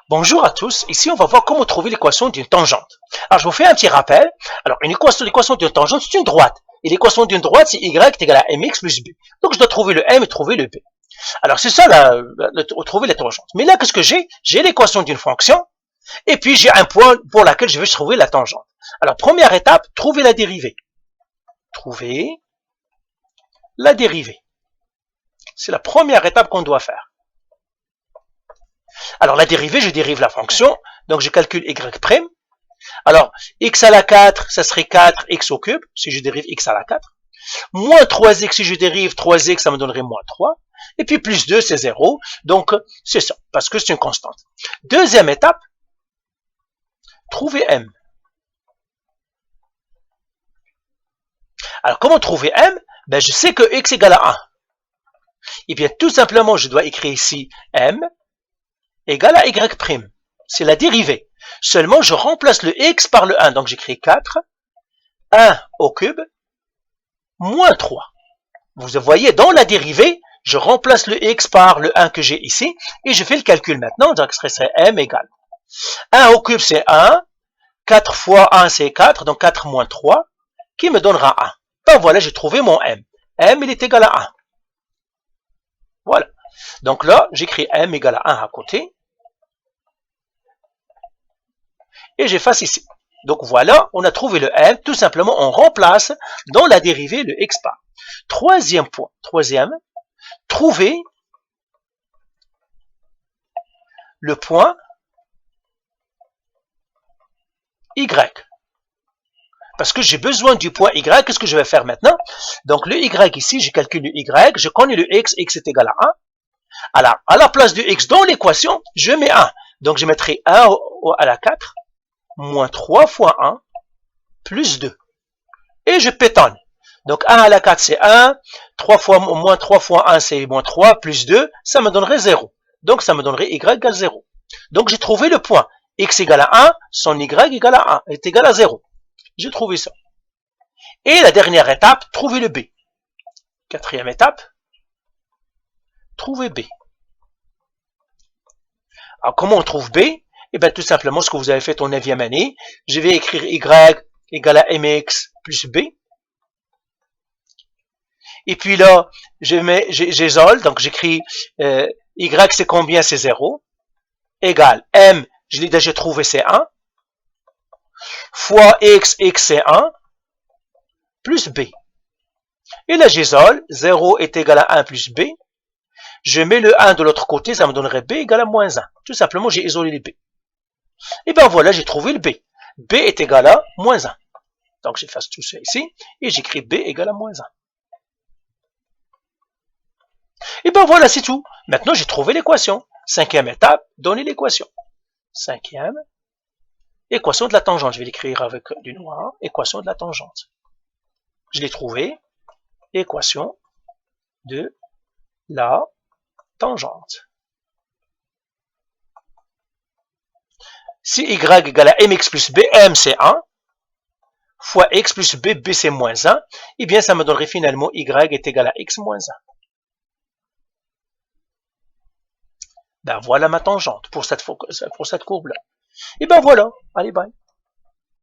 Bonjour à tous, ici on va voir comment trouver l'équation d'une tangente. Alors je vous fais un petit rappel. Alors l'équation d'une tangente c'est une droite. Et l'équation d'une droite c'est y est égal à mx plus b. Donc je dois trouver le m et trouver le b. Alors c'est ça trouver la tangente. Mais là qu'est-ce que j'ai? J'ai l'équation d'une fonction et puis j'ai un point pour laquelle je veux trouver la tangente. Alors première étape, trouver la dérivée. Trouver la dérivée. C'est la première étape qu'on doit faire. Alors la dérivée, je dérive la fonction, donc je calcule y'. Alors x à la 4, ça serait 4x au cube, si je dérive x à la 4. Moins 3x, si je dérive 3x, ça me donnerait moins 3. Et puis plus 2, c'est 0. Donc c'est ça, parce que c'est une constante. Deuxième étape, trouver m. Alors comment trouver m? Ben, je sais que x égale à 1. Et bien tout simplement, je dois écrire ici m égale à y'. C'est la dérivée. Seulement, je remplace le x par le 1. Donc, j'écris 4, 1 au cube, moins 3. Vous voyez, dans la dérivée, je remplace le x par le 1 que j'ai ici, et je fais le calcul maintenant. Donc, ce serait m égale 1 au cube, c'est 1, 4 fois 1, c'est 4, donc 4 moins 3, qui me donnera 1. Donc, voilà, j'ai trouvé mon m. m, il est égal à 1. Voilà. Donc là, j'écris m égale à 1 à côté. Et j'efface ici. Donc voilà, on a trouvé le m. Tout simplement, on remplace dans la dérivée le x bar. Troisième point. Trouver le point y. Parce que j'ai besoin du point y. Qu'est-ce que je vais faire maintenant? Donc le y ici, je calcule le y. Je connais le x. X est égal à 1. Alors, à la place du x dans l'équation, je mets 1. Donc je mettrai 1 à la 4. Moins 3 fois 1, plus 2. Et je pétonne. Donc 1 à la 4, c'est 1. Moins 3 fois 1, c'est moins 3, plus 2. Ça me donnerait 0. Donc ça me donnerait y égale 0. Donc j'ai trouvé le point. X égale à 1, son y égale à 1, est égal à 0. J'ai trouvé ça. Et la dernière étape, trouver le b. Quatrième étape, trouver b. Alors comment on trouve b? Eh bien, tout simplement, ce que vous avez fait en 9e année, je vais écrire y égale à mx plus b. Et puis là, j'isole, donc j'écris y c'est combien? C'est 0. Égale m, je l'ai déjà trouvé, c'est 1. Fois x c'est 1. Plus b. Et là, j'isole, 0 est égal à 1 plus b. Je mets le 1 de l'autre côté, ça me donnerait b égale à moins 1. Tout simplement, j'ai isolé les b. Et bien voilà, j'ai trouvé le b. b est égal à moins 1. Donc j'efface tout ça ici, et j'écris b égale à moins 1. Et bien voilà, c'est tout. Maintenant, j'ai trouvé l'équation. Cinquième étape, donner l'équation. Cinquième, équation de la tangente. Je vais l'écrire avec du noir. Équation de la tangente. Je l'ai trouvé. Équation de la tangente. Si y égale à mx plus b, m c'est 1, fois x plus b, b c'est moins 1, et bien ça me donnerait finalement y est égal à x moins 1. Ben voilà ma tangente pour cette courbe-là. Et ben voilà, allez bye.